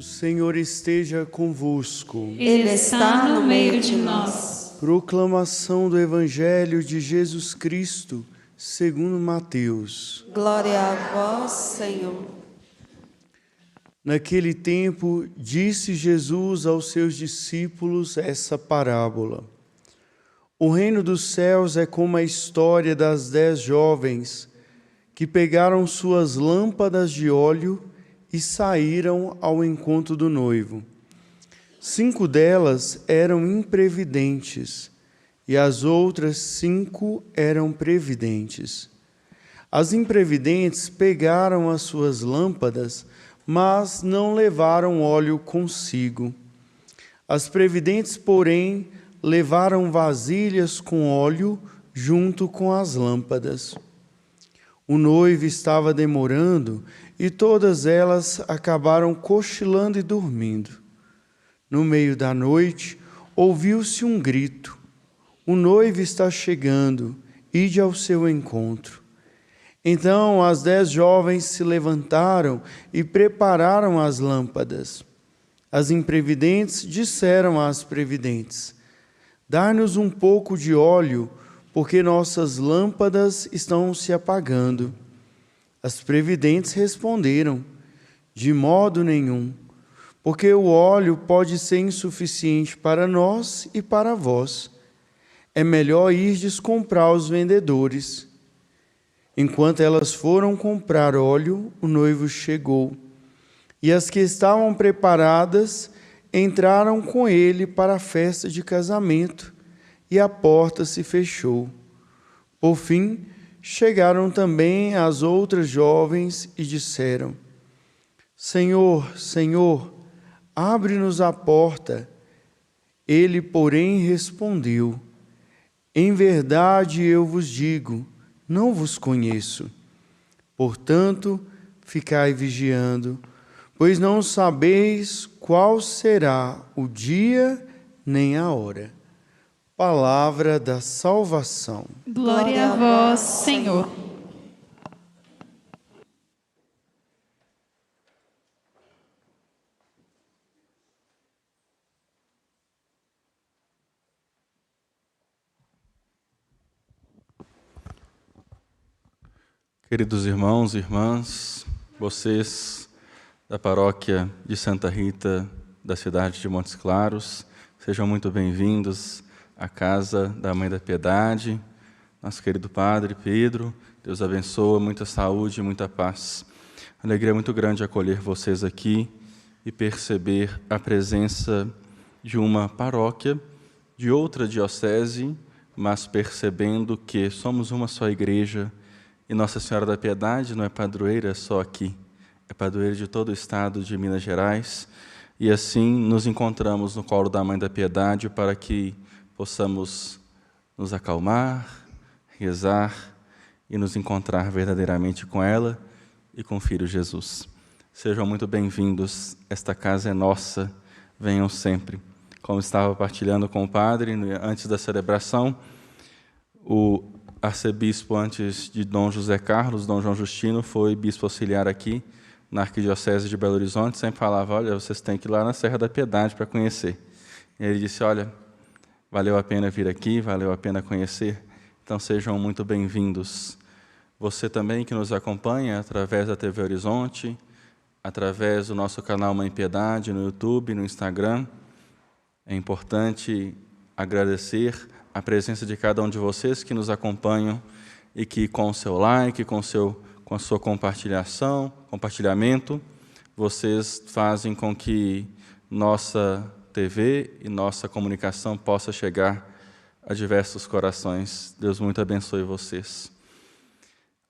O Senhor esteja convosco. Ele está no meio de nós. Proclamação do Evangelho de Jesus Cristo, segundo Mateus. Glória a vós, Senhor. Naquele tempo, disse Jesus aos seus discípulos essa parábola. O reino dos céus é como a história das 10 jovens que pegaram suas lâmpadas de óleo e saíram ao encontro do noivo. 5 delas eram imprevidentes e as outras 5 eram previdentes. As imprevidentes pegaram as suas lâmpadas, mas não levaram óleo consigo. As previdentes, porém, levaram vasilhas com óleo junto com as lâmpadas. O noivo estava demorando e todas elas acabaram cochilando e dormindo. No meio da noite, ouviu-se um grito: "O noivo está chegando, ide ao seu encontro." Então as 10 jovens se levantaram e prepararam as lâmpadas. As imprevidentes disseram às previdentes: "Dá-nos um pouco de óleo, porque nossas lâmpadas estão se apagando." As previdentes responderam: "De modo nenhum, porque o óleo pode ser insuficiente para nós e para vós. É melhor irdes comprar aos vendedores." Enquanto elas foram comprar óleo, o noivo chegou, e as que estavam preparadas entraram com ele para a festa de casamento, e a porta se fechou. Por fim, chegaram também as outras jovens e disseram: "Senhor, Senhor, abre-nos a porta." Ele, porém, respondeu: "Em verdade eu vos digo, não vos conheço. Portanto, ficai vigiando, pois não sabeis qual será o dia nem a hora." Palavra da salvação. Glória a vós, Senhor. Queridos irmãos e irmãs, vocês da paróquia de Santa Rita, da cidade de Montes Claros, sejam muito bem-vindos à casa da Mãe da Piedade. Nosso querido Padre Pedro, Deus abençoe, muita saúde e muita paz. Alegria muito grande acolher vocês aqui e perceber a presença de uma paróquia de outra diocese, mas percebendo que somos uma só igreja. E Nossa Senhora da Piedade não é padroeira só aqui, é padroeira de todo o estado de Minas Gerais. E assim nos encontramos no colo da Mãe da Piedade para que possamos nos acalmar, rezar e nos encontrar verdadeiramente com ela e com o Filho Jesus. Sejam muito bem-vindos, esta casa é nossa, venham sempre. Como estava partilhando com o Padre antes da celebração, o arcebispo, antes de Dom José Carlos, Dom João Justino, foi bispo auxiliar aqui na Arquidiocese de Belo Horizonte, sempre falava: "Olha, vocês têm que ir lá na Serra da Piedade para conhecer." E ele disse: "Olha, valeu a pena vir aqui, valeu a pena conhecer." Então sejam muito bem-vindos. Você também que nos acompanha através da TV Horizonte, através do nosso canal Mãe Piedade, no YouTube, no Instagram. É importante agradecer a presença de cada um de vocês que nos acompanham e que com o seu like, com a sua compartilhamento, vocês fazem com que nossa TV e nossa comunicação possa chegar a diversos corações. Deus muito abençoe vocês.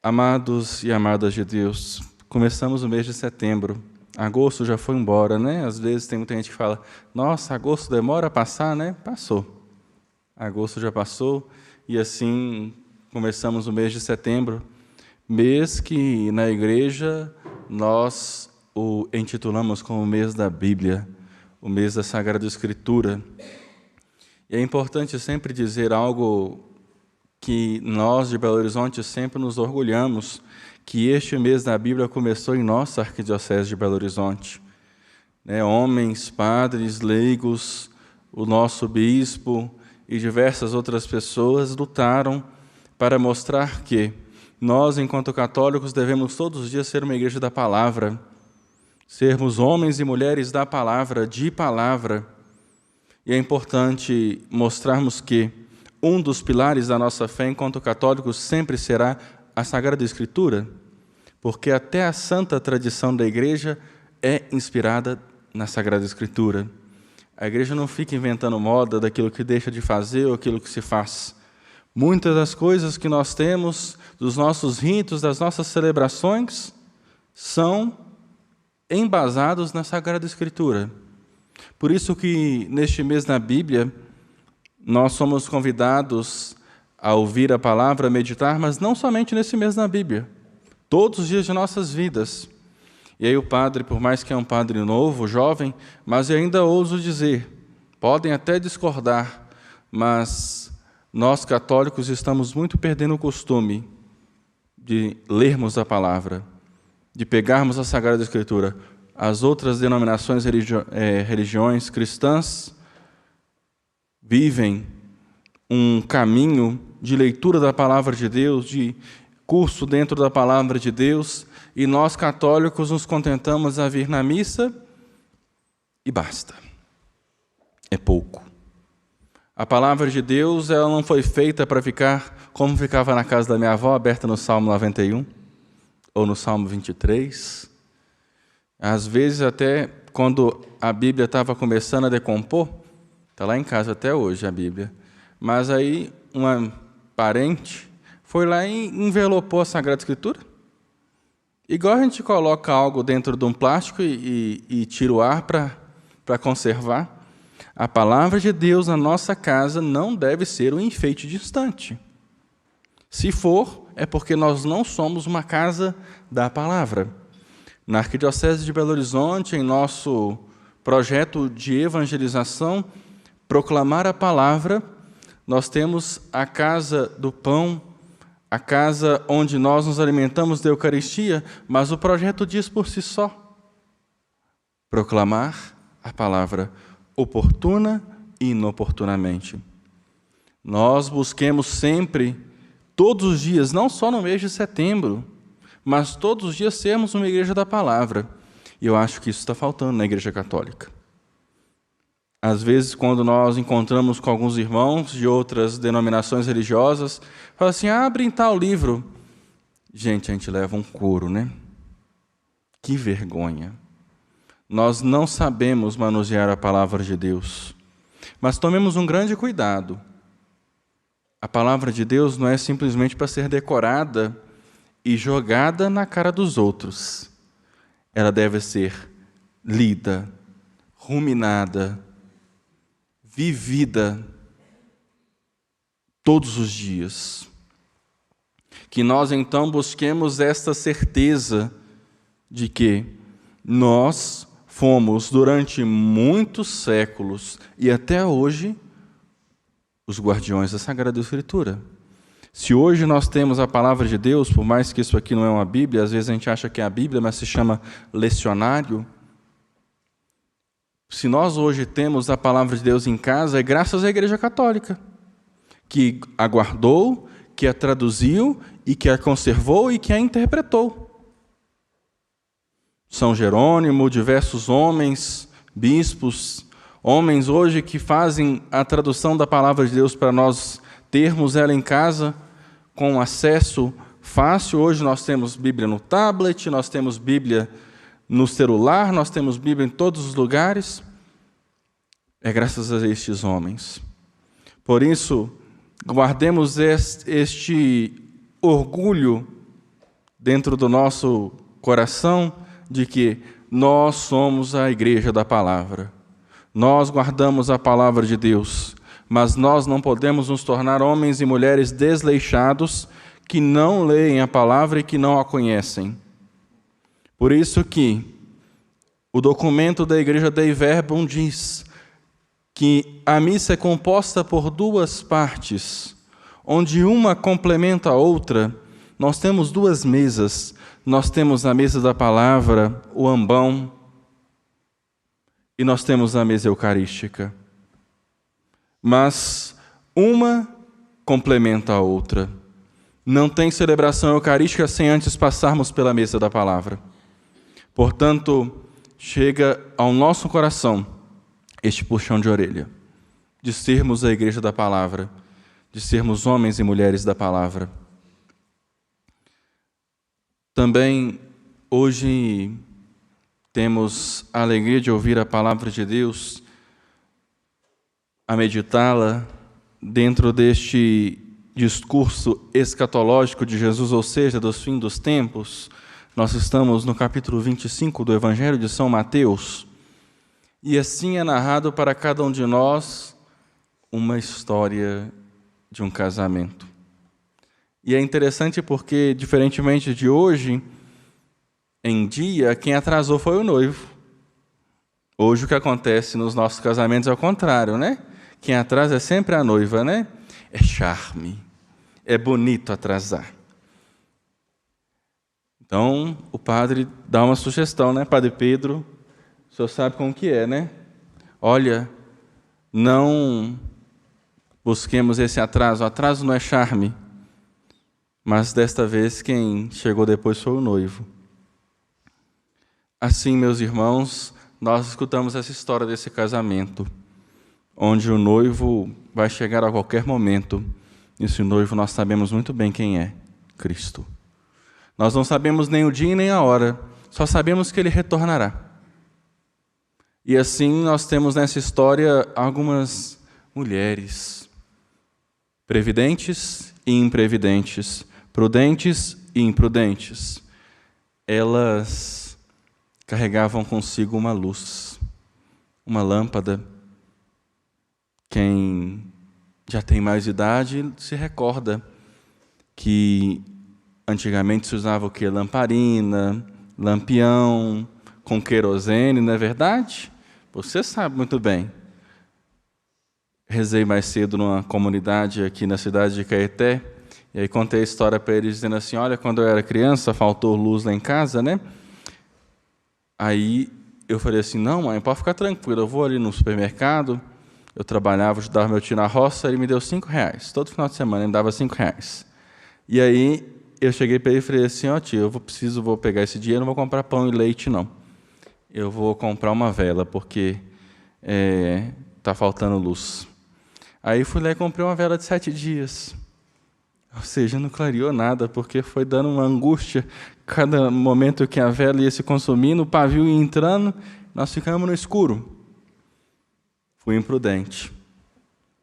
Amados e amadas de Deus, começamos o mês de setembro. Agosto já foi embora, né? Às vezes tem muita gente que fala: "Nossa, agosto demora a passar, né?" Passou. Agosto já passou e assim começamos o mês de setembro, mês que na igreja nós o intitulamos como o mês da Bíblia, o mês da Sagrada Escritura. E é importante sempre dizer algo que nós de Belo Horizonte sempre nos orgulhamos, que este mês da Bíblia começou em nossa Arquidiocese de Belo Horizonte. Homens, padres, leigos, o nosso bispo e diversas outras pessoas lutaram para mostrar que nós, enquanto católicos, devemos todos os dias ser uma igreja da palavra, sermos homens e mulheres da palavra, de palavra. E é importante mostrarmos que um dos pilares da nossa fé, enquanto católicos, sempre será a Sagrada Escritura, porque até a santa tradição da igreja é inspirada na Sagrada Escritura. A igreja não fica inventando moda daquilo que deixa de fazer ou aquilo que se faz. Muitas das coisas que nós temos, dos nossos ritos, das nossas celebrações, são embasados na Sagrada Escritura. Por isso que, neste mês na Bíblia, nós somos convidados a ouvir a palavra, a meditar, mas não somente nesse mês na Bíblia, todos os dias de nossas vidas. E aí o padre, por mais que é um padre novo, jovem, mas eu ainda ouso dizer, podem até discordar, mas nós católicos estamos muito perdendo o costume de lermos a palavra, de pegarmos a Sagrada Escritura. As outras denominações, religiões cristãs, vivem um caminho de leitura da palavra de Deus, de curso dentro da palavra de Deus, e nós católicos nos contentamos a vir na missa e basta. É pouco. A palavra de Deus, ela não foi feita para ficar como ficava na casa da minha avó, aberta no Salmo 91 ou no Salmo 23. Às vezes, até quando a Bíblia estava começando a decompor, está lá em casa até hoje a Bíblia, mas aí uma parente foi lá e envelopou a Sagrada Escritura. Igual a gente coloca algo dentro de um plástico e tira o ar para conservar, a palavra de Deus na nossa casa não deve ser um enfeite distante. Se for, é porque nós não somos uma casa da palavra. Na Arquidiocese de Belo Horizonte, em nosso projeto de evangelização, proclamar a palavra, nós temos a Casa do Pão, a casa onde nós nos alimentamos da Eucaristia, mas o projeto diz por si só: proclamar a palavra oportuna e inoportunamente. Nós busquemos sempre, todos os dias, não só no mês de setembro, mas todos os dias sermos uma igreja da palavra. E eu acho que isso está faltando na Igreja Católica. Às vezes, quando nós encontramos com alguns irmãos de outras denominações religiosas, fala assim: abre tal livro. Gente, a gente leva um couro, né? Que vergonha. Nós não sabemos manusear a palavra de Deus. Mas tomemos um grande cuidado. A palavra de Deus não é simplesmente para ser decorada e jogada na cara dos outros. Ela deve ser lida, ruminada, vivida todos os dias. Que nós, então, busquemos esta certeza de que nós fomos, durante muitos séculos e até hoje, os guardiões da Sagrada Escritura. Se hoje nós temos a palavra de Deus, por mais que isso aqui não é uma Bíblia, às vezes a gente acha que é a Bíblia, mas se chama lecionário. Se nós hoje temos a palavra de Deus em casa, é graças à Igreja Católica, que a guardou, que a traduziu, e que a conservou e que a interpretou. São Jerônimo, diversos homens, bispos, homens hoje que fazem a tradução da palavra de Deus para nós termos ela em casa com acesso fácil. Hoje nós temos Bíblia no tablet, nós temos Bíblia no celular, nós temos Bíblia em todos os lugares. É graças a estes homens. Por isso, guardemos este orgulho dentro do nosso coração de que nós somos a igreja da palavra. Nós guardamos a palavra de Deus, mas nós não podemos nos tornar homens e mulheres desleixados que não leem a palavra e que não a conhecem. Por isso que o documento da Igreja Dei Verbum diz que a missa é composta por duas partes, onde uma complementa a outra. Nós temos duas mesas. Nós temos a mesa da palavra, o ambão, e nós temos a mesa eucarística. Mas uma complementa a outra. Não tem celebração eucarística sem antes passarmos pela mesa da palavra. Portanto, chega ao nosso coração este puxão de orelha, de sermos a igreja da palavra, de sermos homens e mulheres da palavra. Também, hoje, temos a alegria de ouvir a palavra de Deus, a meditá-la dentro deste discurso escatológico de Jesus, ou seja, dos fins dos tempos. Nós estamos no capítulo 25 do Evangelho de São Mateus, e assim é narrado para cada um de nós uma história de um casamento. E é interessante porque, diferentemente de hoje, em dia, quem atrasou foi o noivo. Hoje o que acontece nos nossos casamentos é o contrário, né? Quem atrasa é sempre a noiva, né? É charme, é bonito atrasar. Então, o padre dá uma sugestão, né? Padre Pedro, o senhor sabe como que é, né? Olha, não busquemos esse atraso. O atraso não é charme, mas desta vez quem chegou depois foi o noivo. Assim, meus irmãos, nós escutamos essa história desse casamento, onde o noivo vai chegar a qualquer momento. E esse noivo nós sabemos muito bem quem é: Cristo. Nós não sabemos nem o dia e nem a hora, só sabemos que Ele retornará. E assim nós temos nessa história algumas mulheres, previdentes e imprevidentes, prudentes e imprudentes. Elas carregavam consigo uma luz, uma lâmpada. Quem já tem mais idade se recorda que antigamente se usava o quê? Lamparina, lampião, com querosene, não é verdade? Você sabe muito bem. Rezei mais cedo numa comunidade aqui na cidade de Caeté, e aí contei a história para eles, dizendo assim: olha, quando eu era criança, faltou luz lá em casa, né? Aí eu falei assim: não, mãe, pode ficar tranquila, eu vou ali no supermercado. Eu trabalhava, ajudava meu tio na roça, ele me deu R$5. Todo final de semana ele me dava R$5. E aí eu cheguei para ele e falei assim: ó tio, vou pegar esse dinheiro, não vou comprar pão e leite, não. Eu vou comprar uma vela, porque está faltando luz. Aí fui lá e comprei uma vela de 7 dias. Ou seja, não clareou nada, porque foi dando uma angústia. Cada momento que a vela ia se consumindo, o pavio ia entrando, nós ficamos no escuro. Fui imprudente.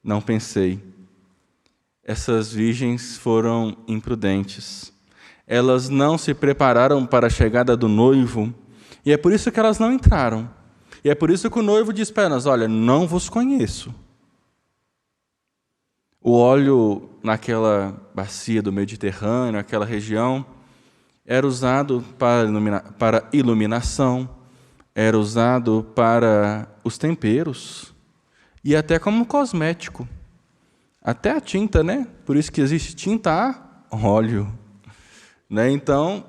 Não pensei. Essas virgens foram imprudentes. Elas não se prepararam para a chegada do noivo, e é por isso que elas não entraram. E é por isso que o noivo diz para elas: olha, não vos conheço. O óleo naquela bacia do Mediterrâneo, aquela região, era usado para iluminação, era usado para os temperos e até como cosmético. Até a tinta, né? Por isso que existe tinta a óleo. Né? Então,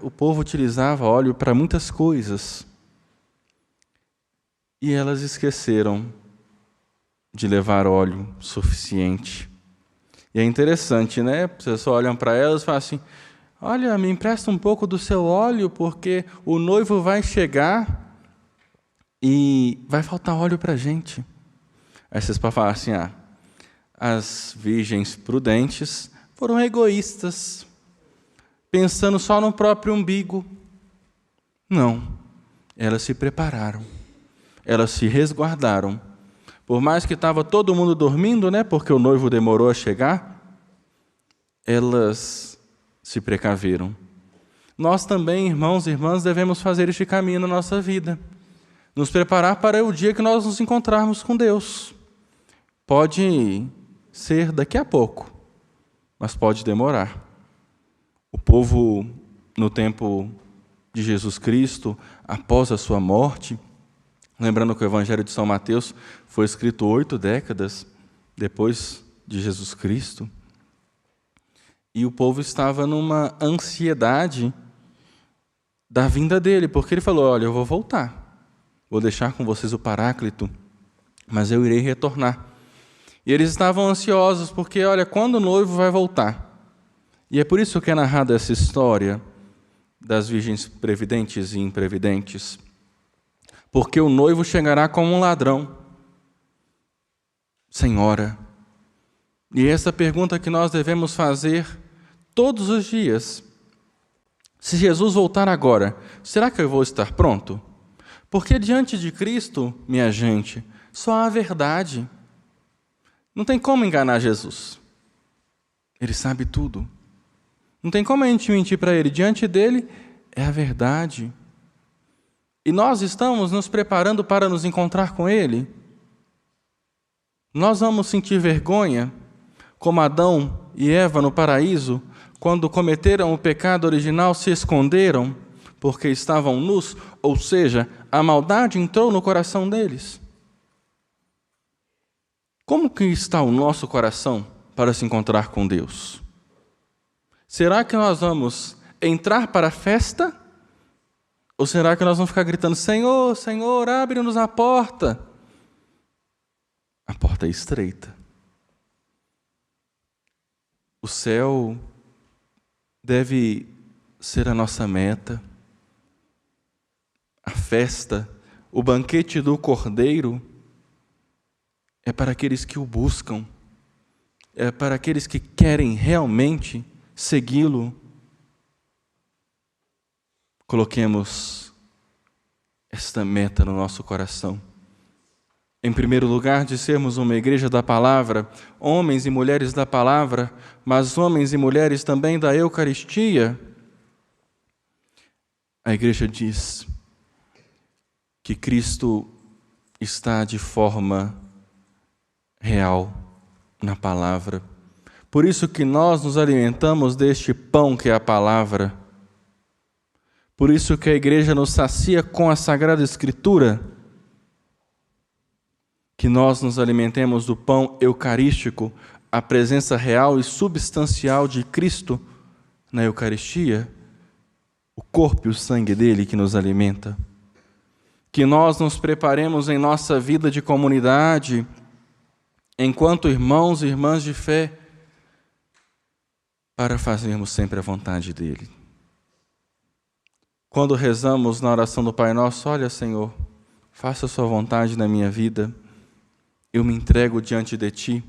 o povo utilizava óleo para muitas coisas. E elas esqueceram de levar óleo suficiente. E é interessante, né? Vocês só olham para elas e falam assim: olha, me empresta um pouco do seu óleo, porque o noivo vai chegar e vai faltar óleo para a gente. Aí vocês podem falar assim: as virgens prudentes foram egoístas, pensando só no próprio umbigo. Não, elas se prepararam, elas se resguardaram. Por mais que estava todo mundo dormindo, né, porque o noivo demorou a chegar, elas se precaveram. Nós também, irmãos e irmãs, devemos fazer este caminho na nossa vida. Nos preparar para o dia que nós nos encontrarmos com Deus. Pode ser daqui a pouco, mas pode demorar. O povo, no tempo de Jesus Cristo, após a sua morte, lembrando que o Evangelho de São Mateus foi escrito 8 décadas depois de Jesus Cristo, e o povo estava numa ansiedade da vinda dele, porque ele falou: olha, eu vou voltar. vou deixar com vocês o Paráclito, mas eu irei retornar. E eles estavam ansiosos, porque, olha, quando o noivo vai voltar? E é por isso que é narrada essa história das virgens previdentes e imprevidentes. Porque o noivo chegará como um ladrão, sem hora. E essa pergunta que nós devemos fazer todos os dias. Se Jesus voltar agora, será que eu vou estar pronto? Porque diante de Cristo, minha gente, só há verdade. Não tem como enganar Jesus. Ele sabe tudo. Não tem como a gente mentir para Ele. Diante dEle é a verdade. E nós estamos nos preparando para nos encontrar com Ele. Nós vamos sentir vergonha, como Adão e Eva no paraíso, quando cometeram o pecado original, se esconderam porque estavam nus, ou seja, a maldade entrou no coração deles. Como que está o nosso coração para se encontrar com Deus? Será que nós vamos entrar para a festa? Ou será que nós vamos ficar gritando, Senhor, Senhor, abre-nos a porta? A porta é estreita. O céu deve ser a nossa meta. A festa, o banquete do Cordeiro, é para aqueles que o buscam, é para aqueles que querem realmente segui-lo. Coloquemos esta meta no nosso coração. Em primeiro lugar, de sermos uma igreja da palavra, homens e mulheres da palavra, mas homens e mulheres também da Eucaristia. A igreja diz que Cristo está de forma real na palavra. Por isso que nós nos alimentamos deste pão que é a palavra. Por isso que a igreja nos sacia com a Sagrada Escritura. Que nós nos alimentemos do pão eucarístico, a presença real e substancial de Cristo na Eucaristia, o corpo e o sangue dele que nos alimenta. Que nós nos preparemos em nossa vida de comunidade, enquanto irmãos e irmãs de fé, para fazermos sempre a vontade dele. Quando rezamos na oração do Pai Nosso, olha, Senhor, faça a sua vontade na minha vida, eu me entrego diante de Ti,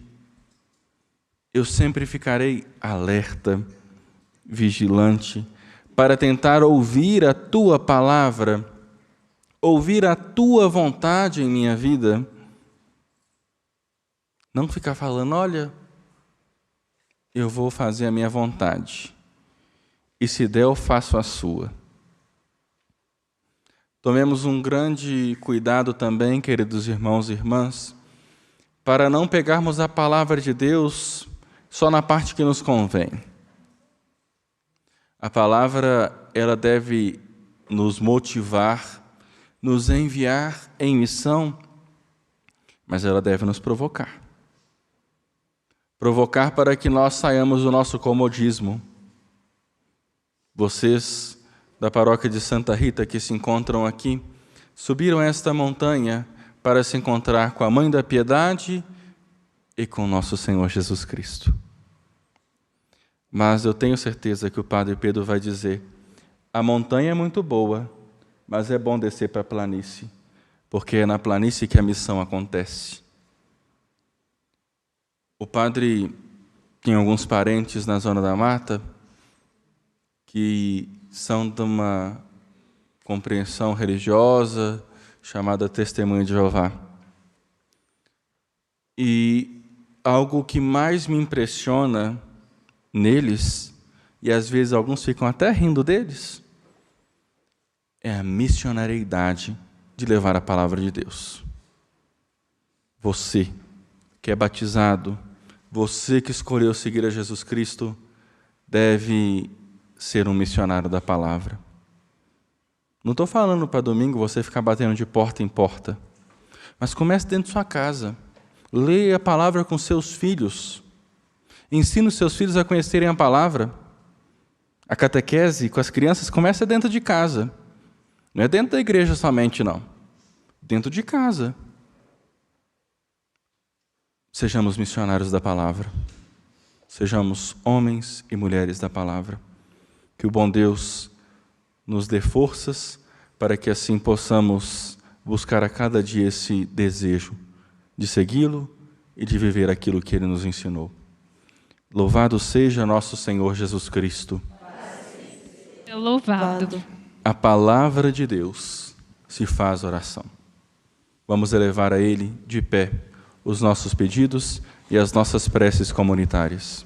eu sempre ficarei alerta, vigilante, para tentar ouvir a Tua palavra, ouvir a Tua vontade em minha vida. Não ficar falando, olha, eu vou fazer a minha vontade, e se der eu faço a sua. Tomemos um grande cuidado também, queridos irmãos e irmãs, para não pegarmos a palavra de Deus só na parte que nos convém. A palavra, ela deve nos motivar, nos enviar em missão, mas ela deve nos provocar. Provocar para que nós saiamos do nosso comodismo. Vocês da paróquia de Santa Rita que se encontram aqui, subiram esta montanha para se encontrar com a Mãe da Piedade e com nosso Senhor Jesus Cristo. Mas eu tenho certeza que o Padre Pedro vai dizer, a montanha é muito boa, mas é bom descer para a planície, porque é na planície que a missão acontece. O padre tem alguns parentes na Zona da Mata que são de uma compreensão religiosa chamada Testemunho de Jeová. E algo que mais me impressiona neles, e às vezes alguns ficam até rindo deles, é a missionariedade de levar a palavra de Deus. Você que é batizado, você que escolheu seguir a Jesus Cristo, deve ser um missionário da palavra. Não estou falando para domingo você ficar batendo de porta em porta, mas comece dentro de sua casa. Leia a palavra com seus filhos. Ensine os seus filhos a conhecerem a palavra. A catequese com as crianças começa dentro de casa. Não é dentro da igreja somente, não. dentro de casa. Sejamos missionários da palavra. Sejamos homens e mulheres da palavra. Que o bom Deus nos dê forças para que assim possamos buscar a cada dia esse desejo de segui-lo e de viver aquilo que Ele nos ensinou. Louvado seja nosso Senhor Jesus Cristo. Louvado. A palavra de Deus se faz oração. Vamos elevar a Ele de pé os nossos pedidos e as nossas preces comunitárias.